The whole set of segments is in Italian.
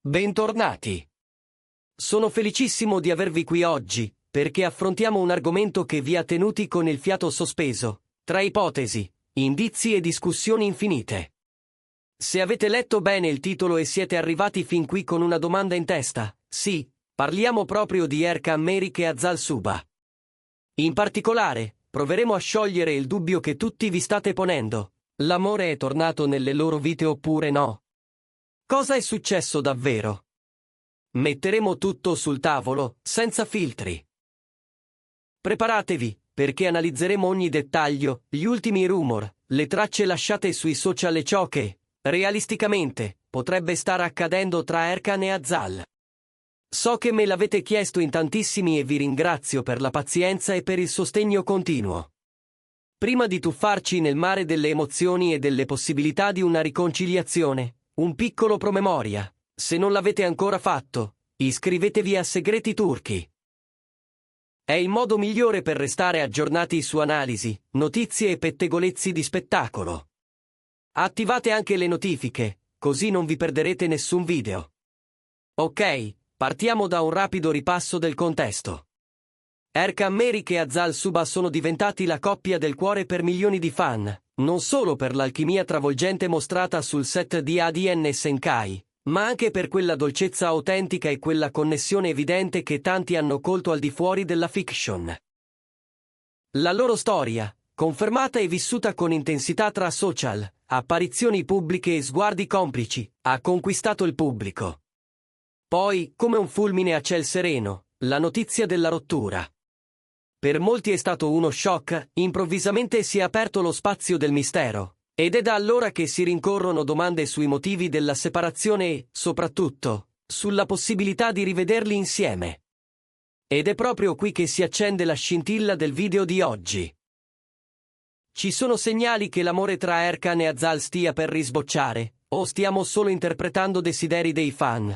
Bentornati. Sono felicissimo di avervi qui oggi, perché affrontiamo un argomento che vi ha tenuti con il fiato sospeso, tra ipotesi, indizi e discussioni infinite. Se avete letto bene il titolo e siete arrivati fin qui con una domanda in testa, sì, parliamo proprio di Erkan Merik e Azal Suba. In particolare, proveremo a sciogliere il dubbio che tutti vi state ponendo: l'amore è tornato nelle loro vite oppure no? Cosa è successo davvero? Metteremo tutto sul tavolo, senza filtri. Preparatevi, perché analizzeremo ogni dettaglio, gli ultimi rumor, le tracce lasciate sui social e ciò che, realisticamente, potrebbe stare accadendo tra Erkan e Azal. So che me l'avete chiesto in tantissimi e vi ringrazio per la pazienza e per il sostegno continuo. Prima di tuffarci nel mare delle emozioni e delle possibilità di una riconciliazione, un piccolo promemoria: se non l'avete ancora fatto, iscrivetevi a Segreti Turchi. È il modo migliore per restare aggiornati su analisi, notizie e pettegolezzi di spettacolo. Attivate anche le notifiche, così non vi perderete nessun video. Ok, partiamo da un rapido ripasso del contesto. Erkan Merik e Azal Suba sono diventati la coppia del cuore per milioni di fan, non solo per l'alchimia travolgente mostrata sul set di ADN Senkai, ma anche per quella dolcezza autentica e quella connessione evidente che tanti hanno colto al di fuori della fiction. La loro storia, confermata e vissuta con intensità tra social, apparizioni pubbliche e sguardi complici, ha conquistato il pubblico. Poi, come un fulmine a ciel sereno, la notizia della rottura. Per molti è stato uno shock, improvvisamente si è aperto lo spazio del mistero, ed è da allora che si rincorrono domande sui motivi della separazione e, soprattutto, sulla possibilità di rivederli insieme. Ed è proprio qui che si accende la scintilla del video di oggi. Ci sono segnali che l'amore tra Erkan e Azal stia per risbocciare, o stiamo solo interpretando desideri dei fan?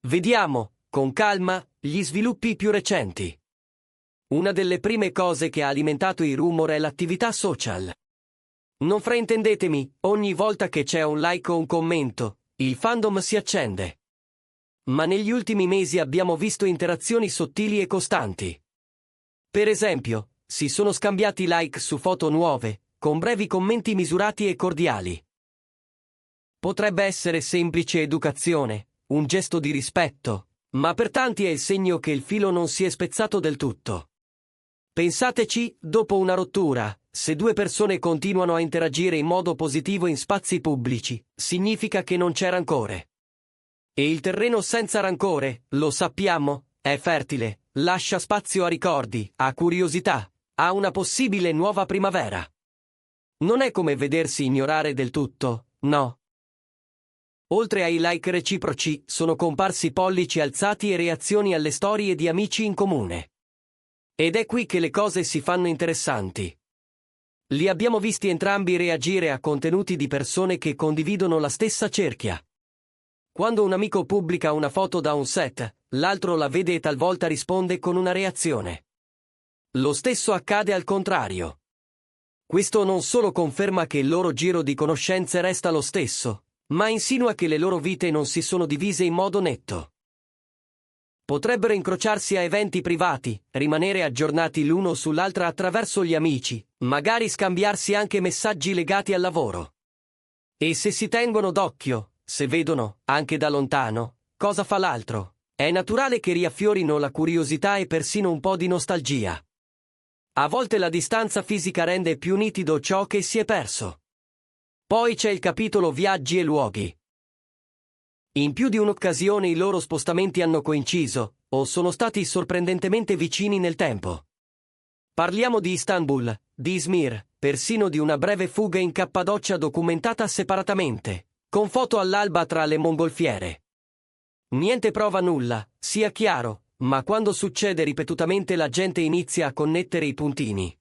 Vediamo, con calma, gli sviluppi più recenti. Una delle prime cose che ha alimentato i rumor è l'attività social. Non fraintendetemi, ogni volta che c'è un like o un commento, il fandom si accende. Ma negli ultimi mesi abbiamo visto interazioni sottili e costanti. Per esempio, si sono scambiati like su foto nuove, con brevi commenti misurati e cordiali. Potrebbe essere semplice educazione, un gesto di rispetto, ma per tanti è il segno che il filo non si è spezzato del tutto. Pensateci, dopo una rottura, se due persone continuano a interagire in modo positivo in spazi pubblici, significa che non c'è rancore. E il terreno senza rancore, lo sappiamo, è fertile, lascia spazio a ricordi, a curiosità, a una possibile nuova primavera. Non è come vedersi ignorare del tutto, no. Oltre ai like reciproci, sono comparsi pollici alzati e reazioni alle storie di amici in comune. Ed è qui che le cose si fanno interessanti. Li abbiamo visti entrambi reagire a contenuti di persone che condividono la stessa cerchia. Quando un amico pubblica una foto da un set, l'altro la vede e talvolta risponde con una reazione. Lo stesso accade al contrario. Questo non solo conferma che il loro giro di conoscenze resta lo stesso, ma insinua che le loro vite non si sono divise in modo netto. Potrebbero incrociarsi a eventi privati, rimanere aggiornati l'uno sull'altra attraverso gli amici, magari scambiarsi anche messaggi legati al lavoro. E se si tengono d'occhio, se vedono, anche da lontano, cosa fa l'altro, è naturale che riaffiorino la curiosità e persino un po' di nostalgia. A volte la distanza fisica rende più nitido ciò che si è perso. Poi c'è il capitolo viaggi e luoghi. In più di un'occasione i loro spostamenti hanno coinciso, o sono stati sorprendentemente vicini nel tempo. Parliamo di Istanbul, di Izmir, persino di una breve fuga in Cappadocia documentata separatamente, con foto all'alba tra le mongolfiere. Niente prova nulla, sia chiaro, ma quando succede ripetutamente la gente inizia a connettere i puntini.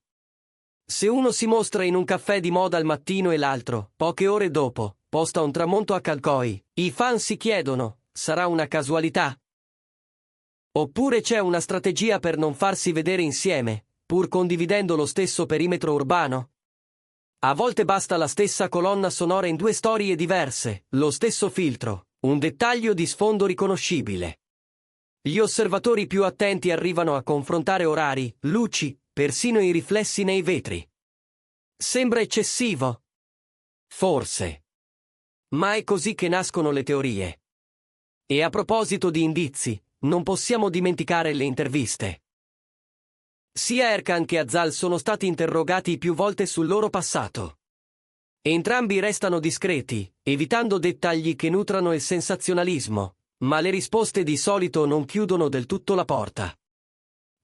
Se uno si mostra in un caffè di moda al mattino e l'altro, poche ore dopo, posta un tramonto a Calcoi, i fan si chiedono: sarà una casualità? Oppure c'è una strategia per non farsi vedere insieme, pur condividendo lo stesso perimetro urbano? A volte basta la stessa colonna sonora in due storie diverse, lo stesso filtro, Un dettaglio di sfondo riconoscibile. Gli osservatori più attenti arrivano a confrontare orari, luci, persino i riflessi nei vetri. Sembra eccessivo? Forse. Ma è così che nascono le teorie. E a proposito di indizi, non possiamo dimenticare le interviste. Sia Erkan che Azal sono stati interrogati più volte sul loro passato. Entrambi restano discreti, evitando dettagli che nutrano il sensazionalismo, ma le risposte di solito non chiudono del tutto la porta.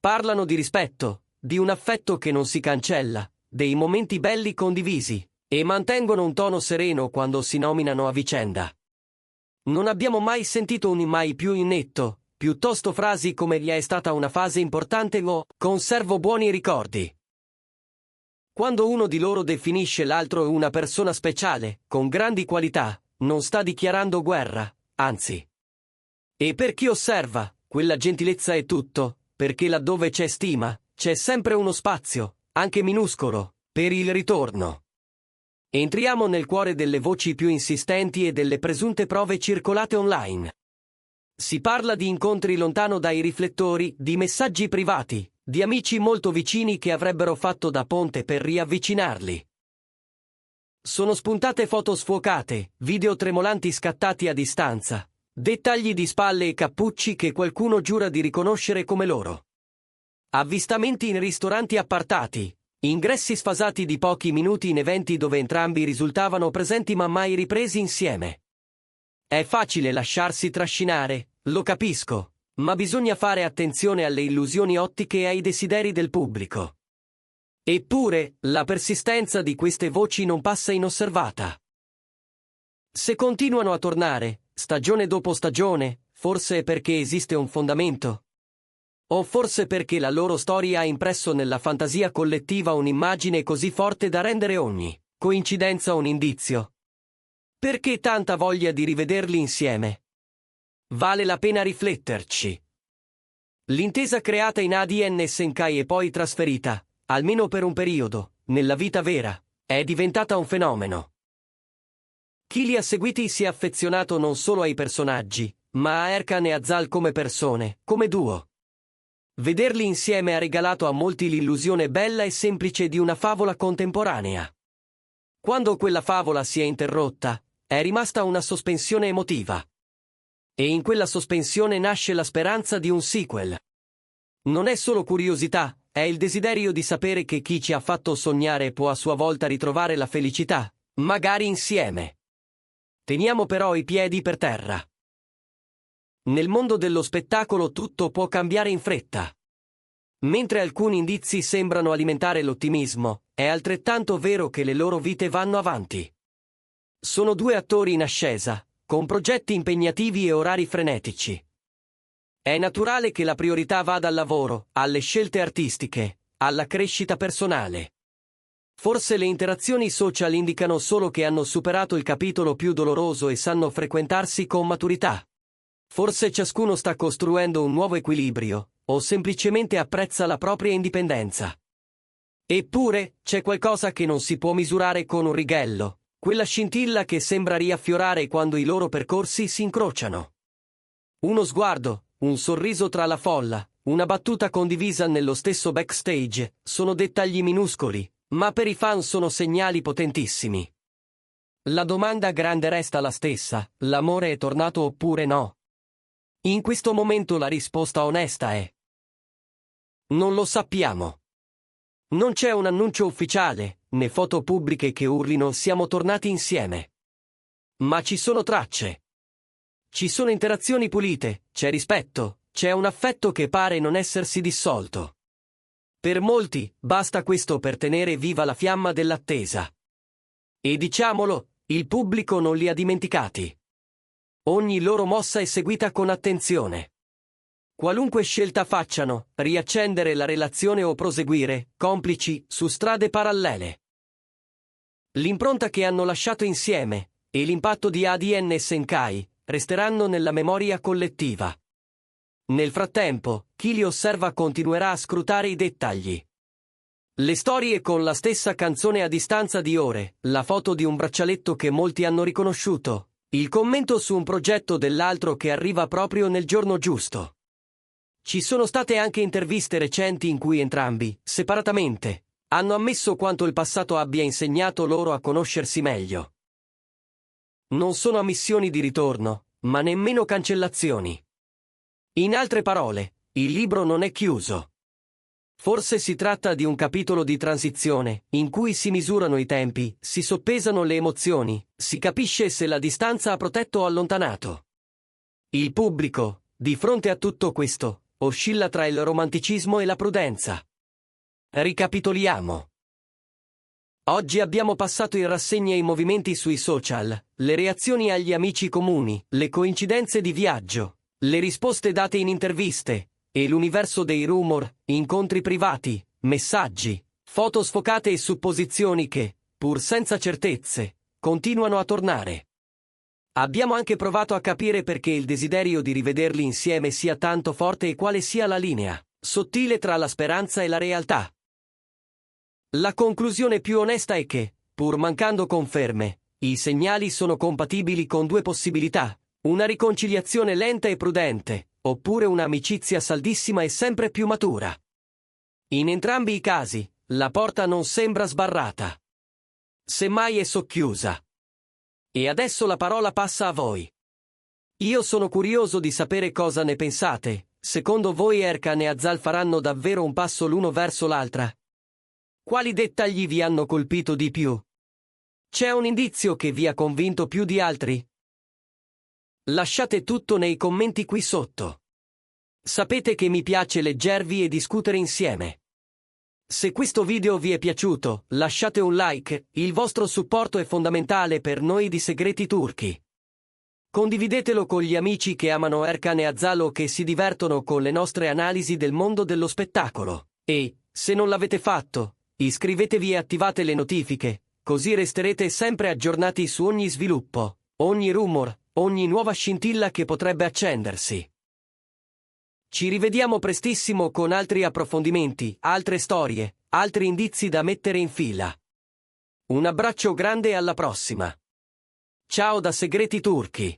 Parlano di rispetto, di un affetto che non si cancella, dei momenti belli condivisi, e mantengono un tono sereno quando si nominano a vicenda. Non abbiamo mai sentito un mai più netto, piuttosto frasi come "gli è stata una fase importante" o "conservo buoni ricordi". Quando uno di loro definisce l'altro una persona speciale, con grandi qualità, non sta dichiarando guerra, anzi. E per chi osserva, quella gentilezza è tutto, perché laddove c'è stima, c'è sempre uno spazio, anche minuscolo, per il ritorno. Entriamo nel cuore delle voci più insistenti e delle presunte prove circolate online. Si parla di incontri lontano dai riflettori, di messaggi privati, di amici molto vicini che avrebbero fatto da ponte per riavvicinarli. Sono spuntate foto sfocate, video tremolanti scattati a distanza, dettagli di spalle e cappucci che qualcuno giura di riconoscere come loro. Avvistamenti in ristoranti appartati, ingressi sfasati di pochi minuti in eventi dove entrambi risultavano presenti ma mai ripresi insieme. È facile lasciarsi trascinare, lo capisco, ma bisogna fare attenzione alle illusioni ottiche e ai desideri del pubblico. Eppure, la persistenza di queste voci non passa inosservata. Se continuano a tornare, stagione dopo stagione, forse è perché esiste un fondamento. O forse perché la loro storia ha impresso nella fantasia collettiva un'immagine così forte da rendere ogni coincidenza un indizio. Perché tanta voglia di rivederli insieme? Vale la pena rifletterci. L'intesa creata in ADN Senkai e poi trasferita, almeno per un periodo, nella vita vera, è diventata un fenomeno. Chi li ha seguiti si è affezionato non solo ai personaggi, ma a Erkan e Azal come persone, come duo. Vederli insieme ha regalato a molti l'illusione bella e semplice di una favola contemporanea. Quando quella favola si è interrotta, è rimasta una sospensione emotiva. E in quella sospensione nasce la speranza di un sequel. Non è solo curiosità, è il desiderio di sapere che chi ci ha fatto sognare può a sua volta ritrovare la felicità, magari insieme. Teniamo però i piedi per terra. Nel mondo dello spettacolo tutto può cambiare in fretta. Mentre alcuni indizi sembrano alimentare l'ottimismo, è altrettanto vero che le loro vite vanno avanti. Sono due attori in ascesa, con progetti impegnativi e orari frenetici. È naturale che la priorità vada al lavoro, alle scelte artistiche, alla crescita personale. Forse le interazioni social indicano solo che hanno superato il capitolo più doloroso e sanno frequentarsi con maturità. Forse ciascuno sta costruendo un nuovo equilibrio, o semplicemente apprezza la propria indipendenza. Eppure, c'è qualcosa che non si può misurare con un righello. Quella scintilla che sembra riaffiorare quando i loro percorsi si incrociano. Uno sguardo, un sorriso tra la folla, una battuta condivisa nello stesso backstage, sono dettagli minuscoli, ma per i fan sono segnali potentissimi. La domanda grande resta la stessa: l'amore è tornato oppure no? In questo momento la risposta onesta è: non lo sappiamo. Non c'è un annuncio ufficiale, né foto pubbliche che urlino "siamo tornati insieme". Ma ci sono tracce. Ci sono interazioni pulite, c'è rispetto, c'è un affetto che pare non essersi dissolto. Per molti, basta questo per tenere viva la fiamma dell'attesa. E diciamolo, il pubblico non li ha dimenticati. Ogni loro mossa è seguita con attenzione. Qualunque scelta facciano, riaccendere la relazione o proseguire, complici, su strade parallele. L'impronta che hanno lasciato insieme, e l'impatto di ADN Senkai, resteranno nella memoria collettiva. Nel frattempo, chi li osserva continuerà a scrutare i dettagli. Le storie con la stessa canzone a distanza di ore, la foto di un braccialetto che molti hanno riconosciuto, Il commento su un progetto dell'altro che arriva proprio nel giorno giusto. Ci sono state anche interviste recenti in cui entrambi, separatamente, hanno ammesso quanto il passato abbia insegnato loro a conoscersi meglio. Non sono ammissioni di ritorno, ma nemmeno cancellazioni. In altre parole, il libro non è chiuso. Forse si tratta di un capitolo di transizione, in cui si misurano i tempi, si soppesano le emozioni, si capisce se la distanza ha protetto o allontanato. Il pubblico, di fronte a tutto questo, oscilla tra il romanticismo e la prudenza. Ricapitoliamo. Oggi abbiamo passato in rassegna i movimenti sui social, le reazioni agli amici comuni, le coincidenze di viaggio, le risposte date in interviste, e l'universo dei rumor, incontri privati, messaggi, foto sfocate e supposizioni che, pur senza certezze, continuano a tornare. Abbiamo anche provato a capire perché il desiderio di rivederli insieme sia tanto forte e quale sia la linea sottile tra la speranza e la realtà. La conclusione più onesta è che, pur mancando conferme, i segnali sono compatibili con due possibilità: una riconciliazione lenta e prudente, oppure un'amicizia saldissima e sempre più matura. In entrambi i casi, la porta non sembra sbarrata. Semmai è socchiusa. E adesso la parola passa a voi. Io sono curioso di sapere cosa ne pensate. Secondo voi Erkan e Azal faranno davvero un passo l'uno verso l'altra? Quali dettagli vi hanno colpito di più? C'è un indizio che vi ha convinto più di altri? Lasciate tutto nei commenti qui sotto. Sapete che mi piace leggervi e discutere insieme. Se questo video vi è piaciuto, lasciate un like, il vostro supporto è fondamentale per noi di Segreti Turchi. Condividetelo con gli amici che amano Erkan e Azal o che si divertono con le nostre analisi del mondo dello spettacolo. E, se non l'avete fatto, iscrivetevi e attivate le notifiche, così resterete sempre aggiornati su ogni sviluppo, ogni rumor, ogni nuova scintilla che potrebbe accendersi. Ci rivediamo prestissimo con altri approfondimenti, altre storie, altri indizi da mettere in fila. Un abbraccio grande e alla prossima. Ciao da Segreti Turchi.